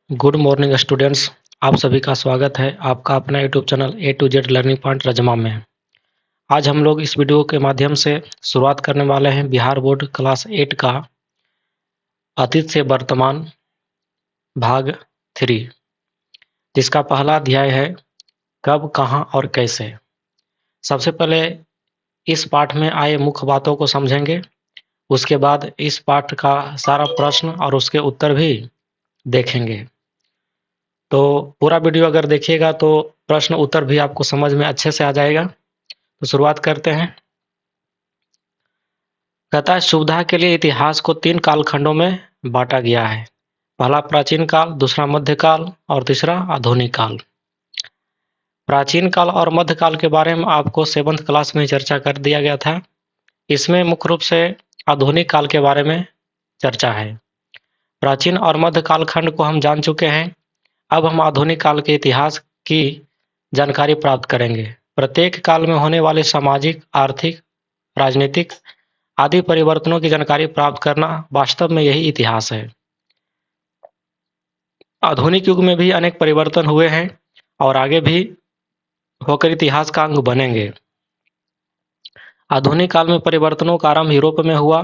Good morning students. आप सभी का स्वागत है आपका अपना YouTube channel A to Z learning point रजमा में। आज हम लोग इस वीडियो के माध्यम से शुरुआत करने वाले हैं बिहार बोर्ड क्लास 8 का अतीत से वर्तमान भाग 3, जिसका पहला अध्याय है कब, कहाँ और कैसे। सबसे पहले इस पाठ में आए मुख्य बातों को समझेंगे, उसके बाद इस पाठ का सारा प्रश्न और उसके उत्तर भी देखेंगे। तो पूरा वीडियो अगर देखिएगा तो प्रश्न उत्तर भी आपको समझ में अच्छे से आ जाएगा। तो शुरुआत करते हैं। कहता है सुविधा के लिए इतिहास को 3 कालखंडों में बांटा गया है। पहला प्राचीन काल, दूसरा मध्यकाल और तीसरा आधुनिक काल। प्राचीन काल और मध्यकाल के बारे में आपको 7th क्लास में चर्चा कर दिया गया था। इसमें मुख्य रूप से आधुनिक काल के बारे में चर्चा है। प्राचीन और मध्य कालखंड को हम जान चुके हैं। अब हम आधुनिक काल के इतिहास की जानकारी प्राप्त करेंगे। प्रत्येक काल में होने वाले सामाजिक, आर्थिक, राजनीतिक आदि परिवर्तनों की जानकारी प्राप्त करना वास्तव में यही इतिहास है। आधुनिक युग में भी अनेक परिवर्तन हुए हैं और आगे भी होकर इतिहास का अंग बनेंगे। आधुनिक काल में परिवर्तनों का आरंभ यूरोप में हुआ,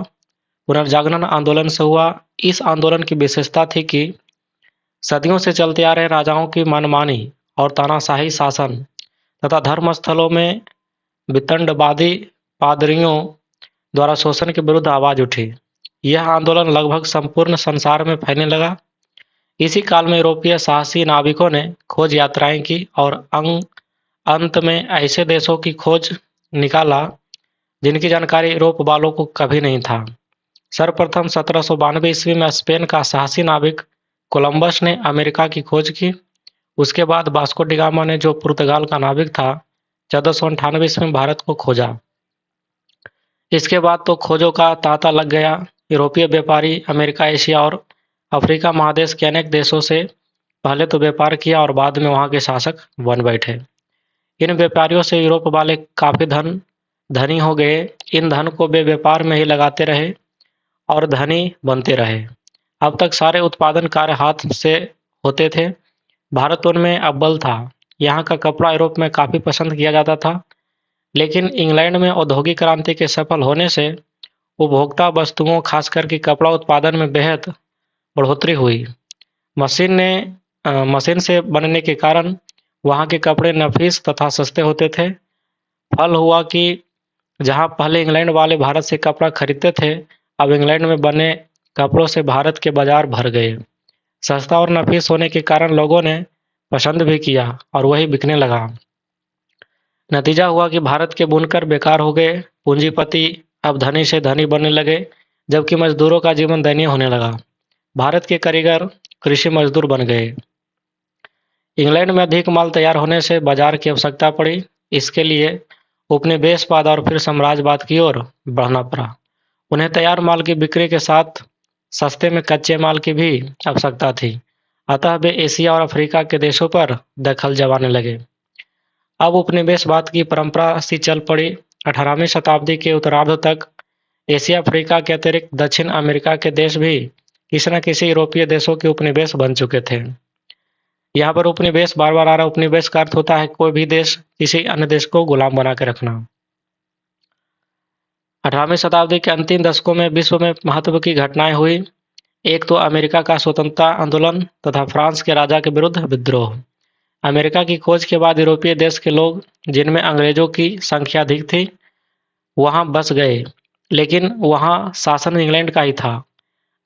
पुनर्जागरण आंदोलन से हुआ। इस आंदोलन की विशेषता थी कि सदियों से चलते आ रहे राजाओं की मनमानी और तानाशाही शासन तथा धर्म स्थलों में वितंडवादी पादरियों द्वारा शोषण के विरुद्ध आवाज उठी। यह आंदोलन लगभग संपूर्ण संसार में फैलने लगा। इसी काल में यूरोपीय साहसी नाविकों ने खोज यात्राएं की और अंत में ऐसे देशों की खोज निकाला जिनकी जानकारी यूरोप वालों को कभी नहीं था। सर्वप्रथम 1792 ईस्वी में स्पेन का साहसी नाविक कोलंबस ने अमेरिका की खोज की। उसके बाद वास्को डी गामा ने, जो पुर्तगाल का नाविक था, 1498 ईस्वी में भारत को खोजा। इसके बाद तो खोजों का तांता लग गया। यूरोपीय व्यापारी अमेरिका, एशिया और अफ्रीका महादेश के अनेक देशों से पहले तो व्यापार किया और बाद में वहां के शासक बन बैठे। इन व्यापारियों से यूरोप वाले काफी धनी हो गए। इन धन को वे व्यापार में ही लगाते रहे और धनी बनते रहे। अब तक सारे उत्पादन कार्य हाथ से होते थे। भारत उनमें अव्वल था। यहाँ का कपड़ा यूरोप में काफी पसंद किया जाता था, लेकिन इंग्लैंड में औद्योगिक क्रांति के सफल होने से उपभोक्ता वस्तुओं, खासकर कि कपड़ा उत्पादन में बेहद बढ़ोतरी हुई। मशीन से बनने के कारण वहाँ के कपड़े नफीस तथा सस्ते होते थे। फल हुआ कि जहाँ पहले इंग्लैंड वाले भारत से कपड़ा खरीदते थे, अब इंग्लैंड में बने कपड़ों से भारत के बाजार भर गए। सस्ता और नफीस होने के कारण लोगों ने पसंद भी किया और वही बिकने लगा। नतीजा हुआ कि भारत के बुनकर बेकार हो गए। पूंजीपति अब धनी से धनी बनने लगे, जबकि मजदूरों का जीवन दयनीय होने लगा। भारत के कारीगर कृषि मजदूर बन गए। इंग्लैंड में अधिक माल तैयार होने से बाजार की आवश्यकता पड़ी। इसके लिए उपनिवेशवाद और फिर साम्राज्यवाद की ओर बढ़ना पड़ा। उन्हें तैयार माल की बिक्री के साथ सस्ते में कच्चे माल की भी आवश्यकता थी। अतः वे एशिया और अफ्रीका के देशों पर दखल जमाने लगे। अब उपनिवेशवाद की परंपरा सी चल पड़ी। 18वीं शताब्दी के उत्तरार्ध तक एशिया, अफ्रीका के अतिरिक्त दक्षिण अमेरिका के देश भी किसी न किसी यूरोपीय देशों के उपनिवेश बन चुके थे। यहाँ पर उपनिवेश बार बार आ रहा। उपनिवेश का अर्थ होता है कोई भी देश किसी अन्य देश को गुलाम बना के रखना। 18वीं शताब्दी के अंतिम दशकों में विश्व में महत्व की घटनाएं हुई। एक तो अमेरिका का स्वतंत्रता आंदोलन तथा फ्रांस के राजा के विरुद्ध विद्रोह। अमेरिका की खोज के बाद यूरोपीय देश के लोग, जिनमें अंग्रेजों की संख्या अधिक थी, वहां बस गए, लेकिन वहां शासन इंग्लैंड का ही था।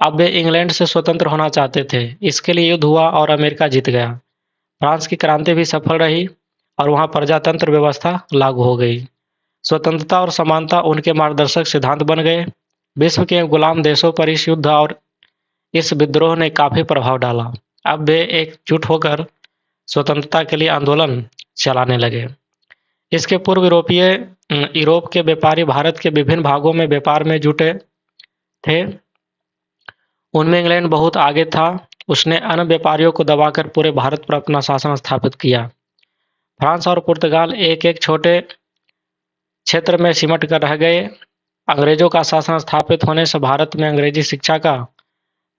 अब वे इंग्लैंड से स्वतंत्र होना चाहते थे। इसके लिए युद्ध हुआ और अमेरिका जीत गया। फ्रांस की क्रांति भी सफल रही और वहां प्रजातंत्र व्यवस्था लागू हो गई। स्वतंत्रता और समानता उनके मार्गदर्शक सिद्धांत बन गए। विश्व के गुलाम देशों पर इस युद्ध और इस विद्रोह ने काफी प्रभाव डाला। अब वे एकजुट होकर स्वतंत्रता के लिए आंदोलन चलाने लगे। इसके पूर्व यूरोप के व्यापारी भारत के विभिन्न भागों में व्यापार में जुटे थे। उनमें इंग्लैंड बहुत आगे था। उसने अन्य व्यापारियों को दबाकर पूरे भारत पर अपना शासन स्थापित किया। फ्रांस और पुर्तगाल एक एक छोटे क्षेत्र में सिमट कर रह गए। अंग्रेजों का शासन स्थापित होने से भारत में अंग्रेजी शिक्षा का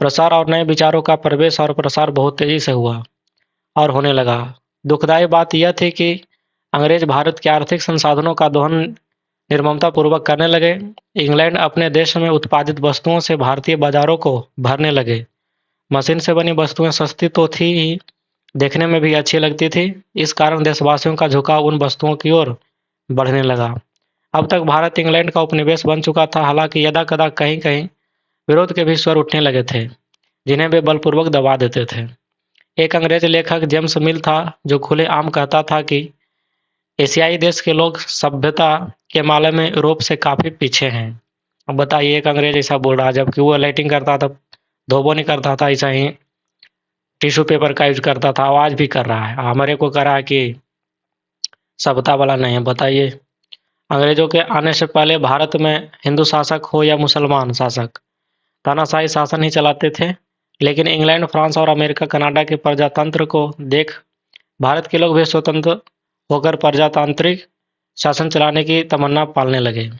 प्रसार और नए विचारों का प्रवेश और प्रसार बहुत तेजी से हुआ और होने लगा। दुखदायी बात यह थी कि अंग्रेज भारत के आर्थिक संसाधनों का दोहन निर्ममतापूर्वक करने लगे। इंग्लैंड अपने देश में उत्पादित वस्तुओं से भारतीय बाजारों को भरने लगे। मशीन से बनी वस्तुएं सस्ती तो थी ही, देखने में भी अच्छी लगती थी। इस कारण देशवासियों का झुकाव उन वस्तुओं की ओर बढ़ने लगा। अब तक भारत इंग्लैंड का उपनिवेश बन चुका था, हालांकि यदा-कदा कहीं-कहीं विरोध के भी स्वर उठने लगे थे, जिन्हें वे बलपूर्वक दबा देते थे। एक अंग्रेज लेखक जेम्स मिल था, जो खुलेआम कहता था कि एशियाई देश के लोग सभ्यता के मामले में यूरोप से काफ़ी पीछे हैं। अब बताइए, एक अंग्रेज ऐसा बोल रहा है, जबकि वो लाइटिंग करता था, धोबो नहीं करता था, ऐसा ही टिश्यू पेपर का यूज करता था, आज भी कर रहा है। हमारे को कह रहा है कि सभ्यता वाला नहीं है। बताइए, अंग्रेजों के आने से पहले भारत में हिंदू शासक हो या मुसलमान शासक, तानाशाही शासन ही चलाते थे। लेकिन इंग्लैंड, फ्रांस और अमेरिका, कनाडा के प्रजातंत्र को देख भारत के लोग भी स्वतंत्र होकर प्रजातांत्रिक शासन चलाने की तमन्ना पालने लगे।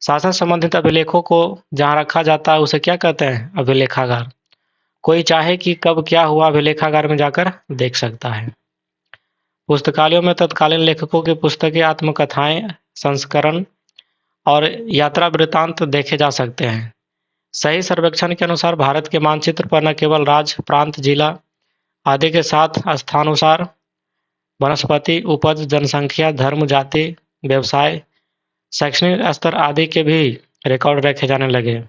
शासन संबंधित अभिलेखों को जहाँ रखा जाता है उसे क्या कहते हैं? अभिलेखागार। कोई चाहे कि कब क्या हुआ, अभिलेखागार में जाकर देख सकता है। पुस्तकालयों में तत्कालीन लेखकों की पुस्तकें, आत्मकथाएं, संस्करण और यात्रा वृत्तांत देखे जा सकते हैं। सही सर्वेक्षण के अनुसार भारत के मानचित्र पर न केवल राज्य, प्रांत, जिला आदि के साथ स्थानुसार वनस्पति, उपज, जनसंख्या, धर्म, जाति, व्यवसाय, शैक्षणिक स्तर आदि के भी रिकॉर्ड रखे जाने लगे।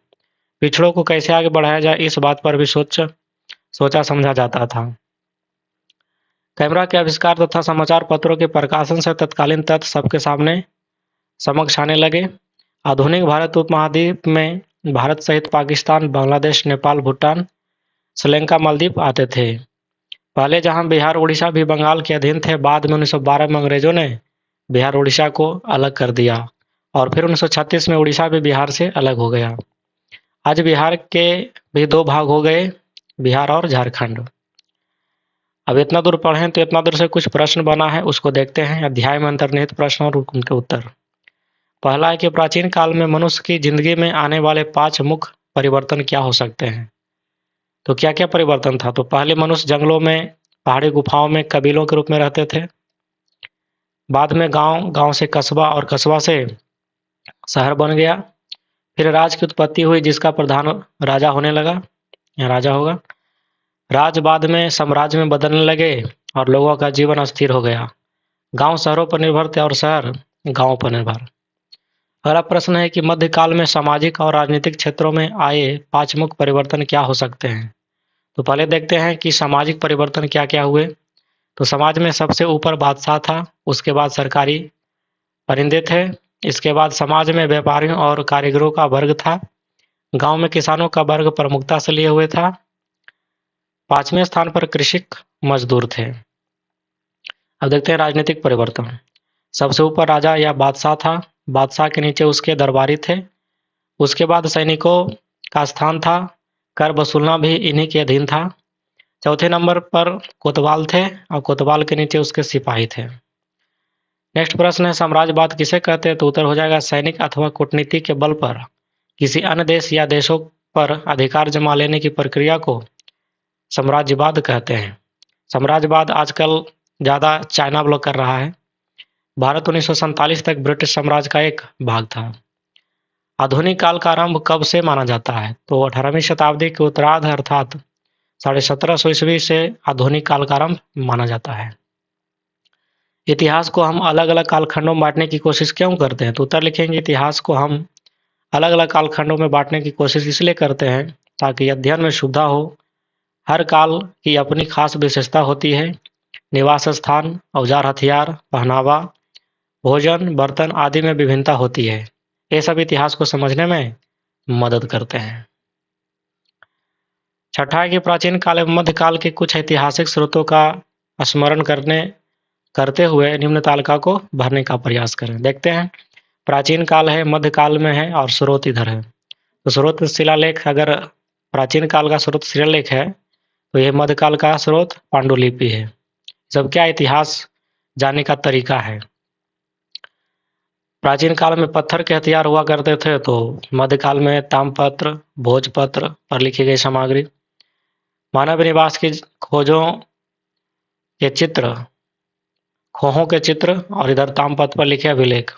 पिछड़ों को कैसे आगे बढ़ाया जाए, इस बात पर भी सोचा समझा जाता था। कैमरा के आविष्कार तथा समाचार पत्रों के प्रकाशन से तत्कालीन तथ्य सबके सामने समक्ष आने लगे। आधुनिक भारत उपमहाद्वीप में भारत सहित पाकिस्तान, बांग्लादेश, नेपाल, भूटान, श्रीलंका, मालदीव आते थे। पहले जहां बिहार, उड़ीसा भी बंगाल के अधीन थे, बाद में 1912 में अंग्रेजों ने बिहार, उड़ीसा को अलग कर दिया और फिर 1936 में उड़ीसा भी बिहार से अलग हो गया। आज बिहार के भी दो भाग हो गए, बिहार और झारखंड। अब इतना दूर पढ़ें तो इतना दूर से कुछ प्रश्न बना है, उसको देखते हैं। अध्याय में अंतर्निहित प्रश्न और उनके उत्तर। पहला है कि प्राचीन काल में मनुष्य की जिंदगी में आने वाले 5 मुख्य परिवर्तन क्या हो सकते हैं? तो क्या क्या परिवर्तन था? तो पहले मनुष्य जंगलों में, पहाड़ी गुफाओं में कबीलों के रूप में रहते थे। बाद में गांव, गांव से कस्बा और कस्बा से शहर बन गया। फिर राज की उत्पत्ति हुई, जिसका प्रधान राजा होने लगा या राजा होगा। राज बाद में साम्राज्य में बदलने लगे और लोगों का जीवन अस्थिर हो गया। गांव शहरों पर निर्भर थे और शहर गांवों पर निर्भर। अगला प्रश्न है कि मध्यकाल में सामाजिक और राजनीतिक क्षेत्रों में आए 5 मुख्य परिवर्तन क्या हो सकते हैं? तो पहले देखते हैं कि सामाजिक परिवर्तन क्या क्या हुए। तो समाज में सबसे ऊपर बादशाह था, उसके बाद सरकारी परिंदे थे, इसके बाद समाज में व्यापारियों और कारीगरों का वर्ग था, गांव में किसानों का वर्ग प्रमुखता से लिए हुए था, 5वें स्थान पर कृषक मजदूर थे। अब देखते हैं राजनीतिक परिवर्तन। सबसे ऊपर राजा या बादशाह था, बादशाह के नीचे उसके दरबारी थे, उसके बाद सैनिकों का स्थान था, कर वसूलना भी इन्हीं के अधीन था। चौथे नंबर पर कोतवाल थे और कोतवाल के नीचे उसके सिपाही थे। नेक्स्ट प्रश्न है साम्राज्यवाद किसे कहते हैं? तो उत्तर हो जाएगा सैनिक अथवा कूटनीति के बल पर किसी अन्य देश या देशों पर अधिकार जमा लेने की प्रक्रिया को साम्राज्यवाद कहते हैं। साम्राज्यवाद आजकल ज़्यादा चाइना ब्लॉक कर रहा है। भारत 1947 तक ब्रिटिश साम्राज्य का एक भाग था। आधुनिक काल का आरंभ कब से माना जाता है? तो 18वीं शताब्दी के उत्तरार्ध अर्थात 1750 ईस्वी से आधुनिक काल का आरंभ माना जाता है। इतिहास को हम अलग अलग कालखंडों में बांटने की कोशिश क्यों करते हैं? तो उत्तर लिखेंगे इतिहास को हम अलग अलग कालखंडों में बांटने की कोशिश इसलिए करते हैं ताकि अध्ययन में सुविधा हो। हर काल की अपनी खास विशेषता होती है। निवास स्थान, औजार हथियार, पहनावा, भोजन, बर्तन आदि में विभिन्नता होती है। ये सब इतिहास को समझने में मदद करते हैं। छठा है कि प्राचीन काल एवं मध्यकाल के कुछ ऐतिहासिक स्रोतों का स्मरण करते हुए निम्न तालिका को भरने का प्रयास करें। देखते हैं, प्राचीन काल है, मध्यकाल में है और स्रोत इधर है। तो स्रोत शिलालेख, अगर प्राचीन काल का स्रोत शिलालेख है तो यह मध्यकाल का स्रोत पांडुलिपि है। जब क्या इतिहास जानने का तरीका है। प्राचीन काल में पत्थर के हथियार हुआ करते थे, तो मध्यकाल में ताम्रपत्र, भोजपत्र पर लिखी गई सामग्री, मानव निवास की खोजों के चित्र, खोहों के चित्र और इधर तामपत्र पर लिखे अभिलेख,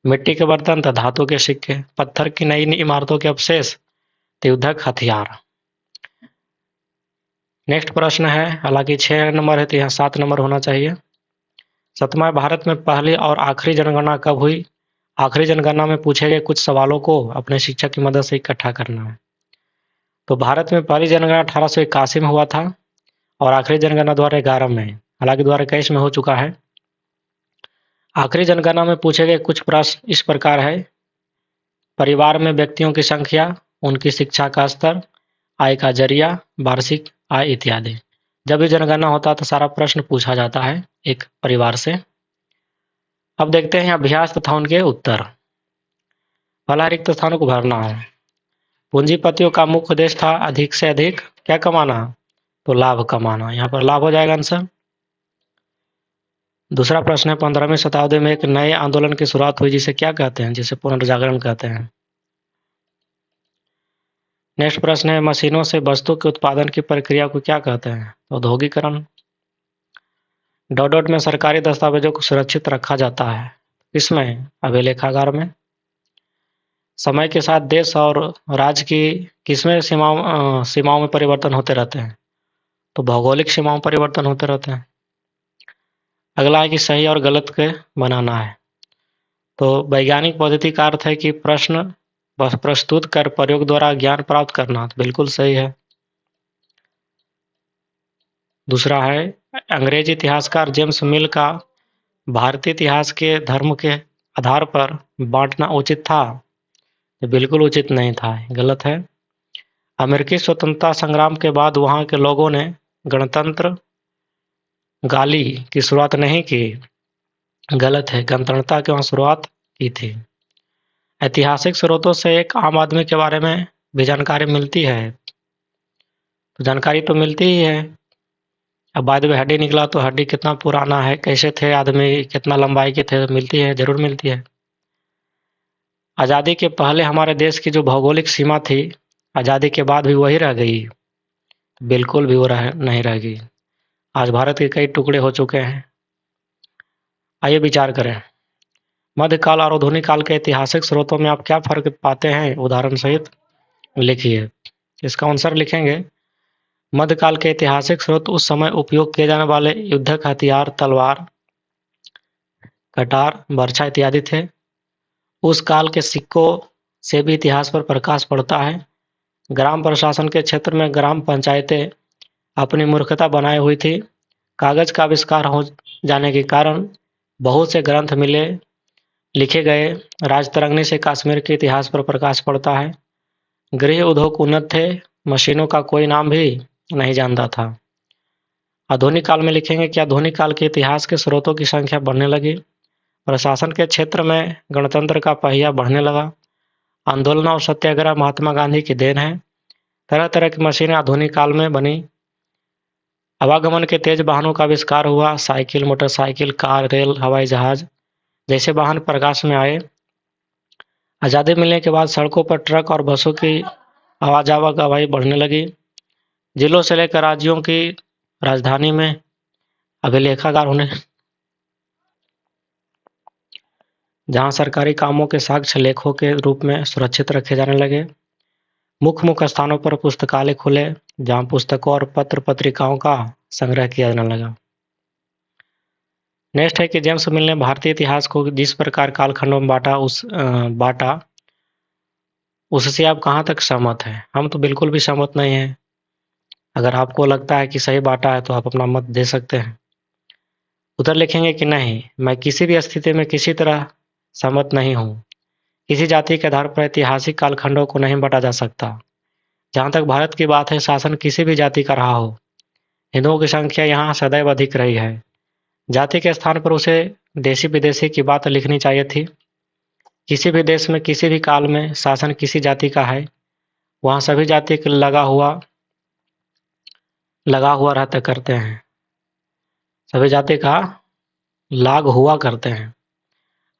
मिट्टी के बर्तन तथा धातु के सिक्के, पत्थर की नई इमारतों के अवशेष, युद्धक हथियार। नेक्स्ट प्रश्न है, हालांकि 6 नंबर है तो यहाँ 7 नंबर होना चाहिए। 7वां, भारत में पहली और आखिरी जनगणना कब हुई? आखिरी जनगणना में पूछे गए कुछ सवालों को अपने शिक्षक की मदद से इकट्ठा करना है। तो भारत में पहली जनगणना 1881 में हुआ था और आखिरी जनगणना 2011 में, हालांकि 2021 में हो चुका है। आखिरी जनगणना में पूछे गए कुछ प्रश्न इस प्रकार है: परिवार में व्यक्तियों की संख्या, उनकी शिक्षा का स्तर, आय का जरिया, वार्षिक आय इत्यादि। जब भी जनगणना होता है तो सारा प्रश्न पूछा जाता है एक परिवार से। अब देखते हैं अभ्यास तथा उनके उत्तर। पहला, रिक्त स्थानों को भरना है। पूंजीपतियों का मुख्य उद्देश्य था अधिक से अधिक क्या कमाना? तो लाभ कमाना। यहाँ पर लाभ हो जाएगा आंसर। दूसरा प्रश्न है, 15वीं शताब्दी में एक नए आंदोलन की शुरुआत हुई जिसे क्या कहते हैं? जिसे पुनर्जागरण कहते हैं। नेक्स्ट प्रश्न है, मशीनों से वस्तु के उत्पादन की प्रक्रिया को क्या कहते हैं? औद्योगिकरण। डॉट डॉट में सरकारी दस्तावेजों को सुरक्षित रखा जाता है किसमें? अभिलेखागार में। समय के साथ देश और राज्य की किसमें सीमाओं में परिवर्तन होते रहते हैं? तो भौगोलिक सीमाओं में परिवर्तन होते रहते हैं। अगला है कि सही और गलत के बनाना है। तो वैज्ञानिक पद्धति का अर्थ है कि प्रश्न प्रस्तुत कर प्रयोग द्वारा ज्ञान प्राप्त करना, तो बिल्कुल सही है। दूसरा है, अंग्रेजी इतिहासकार जेम्स मिल का भारतीय इतिहास के धर्म के आधार पर बांटना उचित था? तो बिल्कुल उचित नहीं था, गलत है। अमेरिकी स्वतंत्रता संग्राम के बाद वहां के लोगों ने गणतंत्र गाली की शुरुआत नहीं की, गलत है। गणतंत्रता की वहां शुरुआत की थी। ऐतिहासिक स्रोतों से एक आम आदमी के बारे में भी जानकारी मिलती है, तो जानकारी तो मिलती ही है। अब बाद में हड्डी निकला तो हड्डी कितना पुराना है, कैसे थे आदमी, कितना लंबाई के थे, मिलती है, जरूर मिलती है। आज़ादी के पहले हमारे देश की जो भौगोलिक सीमा थी, आज़ादी के बाद भी वही रह गई? बिल्कुल भी वो नहीं रह गई। आज भारत के कई टुकड़े हो चुके हैं। आइए विचार करें। मध्यकाल और आधुनिक काल के ऐतिहासिक स्रोतों में आप क्या फर्क पाते हैं? उदाहरण सहित लिखिए। इसका आंसर लिखेंगे, मध्यकाल के ऐतिहासिक स्रोत उस समय उपयोग किए जाने वाले युद्धक हथियार तलवार, कटार, बर्छा इत्यादि थे। उस काल के सिक्कों से भी इतिहास पर प्रकाश पड़ता है। ग्राम प्रशासन के क्षेत्र में ग्राम पंचायतें अपनी मूर्खता बनाए हुई थी। कागज का आविष्कार हो जाने के कारण बहुत से ग्रंथ मिले लिखे गए। राजतरंगिणी से कश्मीर के इतिहास पर प्रकाश पड़ता है। गृह उद्योग उन्नत थे, मशीनों का कोई नाम भी नहीं जानता था। आधुनिक काल में लिखेंगे कि आधुनिक काल के इतिहास के स्रोतों की संख्या बढ़ने लगी। प्रशासन के क्षेत्र में गणतंत्र का पहिया बढ़ने लगा। आंदोलन और सत्याग्रह महात्मा गांधी की देन है। तरह तरह की मशीनें आधुनिक काल में बनी। आवागमन के तेज वाहनों का आविष्कार हुआ। साइकिल, मोटरसाइकिल, कार, रेल, हवाई जहाज जैसे वाहन प्रकाश में आए। आज़ादी मिलने के बाद सड़कों पर ट्रक और बसों की आवाजाही बढ़ने लगी। जिलों से लेकर राज्यों की राजधानी में अभिलेखागार होने, जहां सरकारी कामों के साक्ष्य लेखों के रूप में सुरक्षित रखे जाने लगे। मुख्य मुख्य स्थानों पर पुस्तकालय खुले, जहां पुस्तकों और पत्र पत्रिकाओं का संग्रह किया जाने लगा। नेक्स्ट है कि जेम्स मिल ने भारतीय इतिहास को जिस प्रकार कालखंडों में बांटा उससे आप कहाँ तक सहमत हैं? हम तो बिल्कुल भी सहमत नहीं हैं। अगर आपको लगता है कि सही बांटा है तो आप अपना मत दे सकते हैं। उधर लिखेंगे कि नहीं, मैं किसी भी स्थिति में किसी तरह सहमत नहीं हूँ। किसी जाति के आधार पर ऐतिहासिक कालखंडों को नहीं बांटा जा सकता। जहाँ तक भारत की बात है, शासन किसी भी जाति का रहा हो, हिंदुओं की संख्या यहाँ सदैव अधिक रही है। जाति के स्थान पर उसे देशी विदेशी की बात लिखनी चाहिए थी। किसी भी देश में किसी भी काल में शासन किसी जाति का है, वहाँ सभी जाति के लगा हुआ रहते करते हैं, सभी जाति का लाग हुआ करते हैं।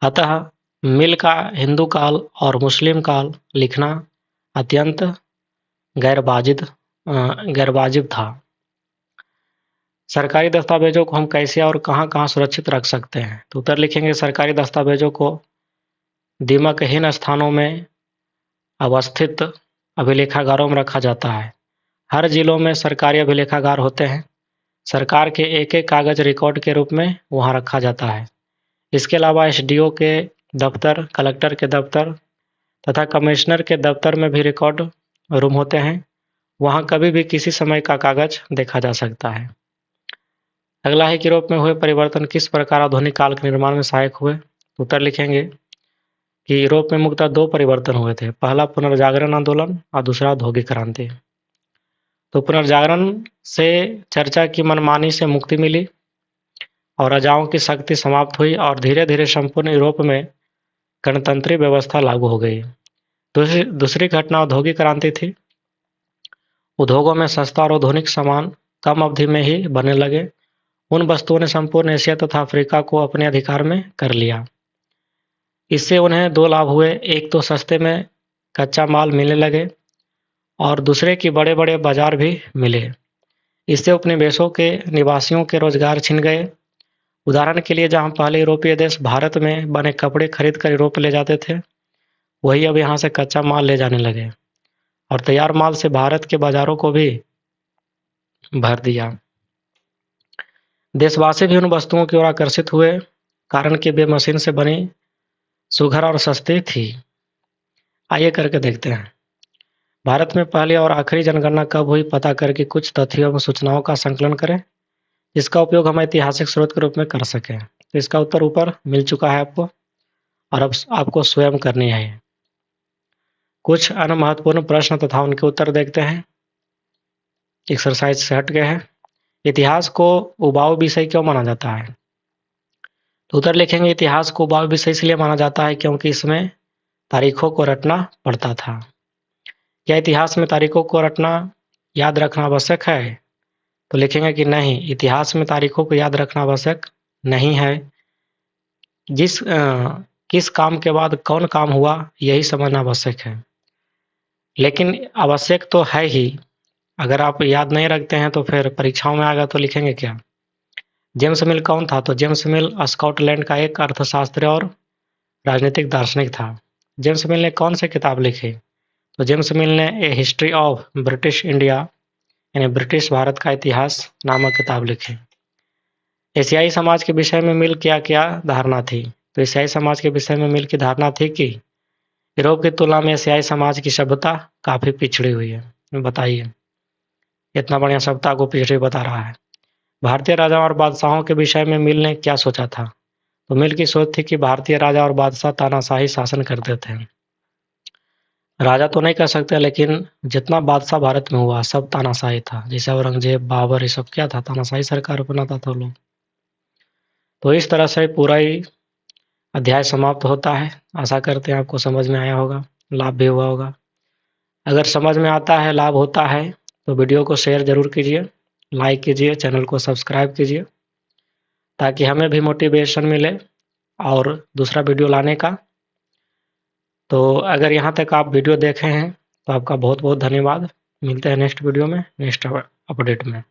अतः मिल का हिंदू काल और मुस्लिम काल लिखना अत्यंत गैर वाजिब गैरवाजिब था। सरकारी दस्तावेजों को हम कैसे और कहाँ-कहाँ सुरक्षित रख सकते हैं? तो उत्तर लिखेंगे सरकारी दस्तावेजों को दीमकहीन स्थानों में अवस्थित अभिलेखागारों में रखा जाता है। हर जिलों में सरकारी अभिलेखागार होते हैं। सरकार के एक-एक कागज रिकॉर्ड के रूप में वहाँ रखा जाता है। इसके अलावा एसडीओ के दफ्तर, कलेक्टर के दफ्तर तथा कमिश्नर के दफ्तर में भी रिकॉर्ड रूम होते हैं। वहाँ कभी भी किसी समय का कागज देखा जा सकता है। अगला है कि यूरोप में हुए परिवर्तन किस प्रकार आधुनिक काल के निर्माण में सहायक हुए? उत्तर लिखेंगे कि यूरोप में मुख्यतः 2 परिवर्तन हुए थे। पहला पुनर्जागरण आंदोलन और दूसरा औद्योगिक क्रांति। तो पुनर्जागरण से चर्चा की मनमानी से मुक्ति मिली और राजाओं की शक्ति समाप्त हुई और धीरे-धीरे संपूर्ण यूरोप में गणतंत्री व्यवस्था लागू हो गई। दूसरी घटना औद्योगिक क्रांति थी। उद्योगों में सस्ता और आधुनिक सामान कम अवधि में ही बनने लगे। उन वस्तुओं ने संपूर्ण एशिया तथा अफ्रीका को अपने अधिकार में कर लिया। इससे उन्हें 2 लाभ हुए। एक तो सस्ते में कच्चा माल मिलने लगे और दूसरे कि बड़े-बड़े बाजार भी मिले। इससे उपनिवेशों के निवासियों के रोजगार छिन गए। उदाहरण के लिए जहां पहले यूरोपीय देश भारत में बने कपड़े खरीद कर यूरोप ले जाते थे, वही अब यहाँ से कच्चा माल ले जाने लगे और तैयार माल से भारत के बाजारों को भी भर दिया। देशवासी भी उन वस्तुओं की ओर आकर्षित हुए, कारण कि वे मशीन से बनी, सुघर और सस्ती थी। आइए करके देखते हैं। भारत में पहली और आखिरी जनगणना कब हुई, पता करके कुछ तथ्यों एवं सूचनाओं का संकलन करें, जिसका उपयोग हम ऐतिहासिक स्रोत के रूप में कर सकें। तो इसका उत्तर ऊपर मिल चुका है आपको और अब आपको स्वयं करनी है। कुछ अन्य महत्वपूर्ण प्रश्न तथा उनके उत्तर देखते हैं। एक्सरसाइज से हट गए हैं। इतिहास को उबाऊ विषय क्यों माना जाता है? तो उत्तर लिखेंगे इतिहास को उबाऊ विषय इसलिए माना जाता है क्योंकि इसमें तारीखों को रटना पड़ता था। क्या इतिहास में तारीखों को रटना याद रखना आवश्यक है? तो लिखेंगे कि नहीं, इतिहास में तारीखों को याद रखना आवश्यक नहीं है। किस काम के बाद कौन काम हुआ, यही समझना आवश्यक है। लेकिन आवश्यक तो है ही। अगर आप याद नहीं रखते हैं तो फिर परीक्षाओं में आएगा तो लिखेंगे क्या? जेम्स मिल कौन था? तो जेम्स मिल स्कॉटलैंड का एक अर्थशास्त्री और राजनीतिक दार्शनिक था। जेम्स मिल ने कौन सी किताब लिखी? तो जेम्स मिल ने ए हिस्ट्री ऑफ ब्रिटिश इंडिया यानी ब्रिटिश भारत का इतिहास नामक किताब लिखी। एशियाई समाज के विषय में मिल क्या धारणा थी? तो एशियाई समाज के विषय में मिल की धारणा थी कि यूरोप की तुलना में एशियाई समाज की सभ्यता काफी पिछड़ी हुई है। बताइए, इतना बढ़िया सभ्यता को पिछड़ी बता रहा है। भारतीय राजाओं और बादशाहों के विषय में मिल ने क्या सोचा था? तो मिल की सोच थी कि भारतीय राजा और बादशाह तानाशाही शासन करते थे। राजा तो नहीं कह सकते, लेकिन जितना बादशाह भारत में हुआ सब तानाशाही था। जैसे औरंगजेब, बाबर, ये सब क्या था? तानाशाही सरकार बनाता था लोग। तो इस तरह से पूरा ही अध्याय समाप्त होता है। आशा करते हैं आपको समझ में आया होगा, लाभ भी हुआ होगा। अगर समझ में आता है, लाभ होता है तो वीडियो को शेयर जरूर कीजिए, लाइक कीजिए, चैनल को सब्सक्राइब कीजिए ताकि हमें भी मोटिवेशन मिले और दूसरा वीडियो लाने का। तो अगर यहाँ तक आप वीडियो देखे हैं तो आपका बहुत बहुत धन्यवाद। मिलते हैं नेक्स्ट वीडियो में, नेक्स्ट अपडेट में।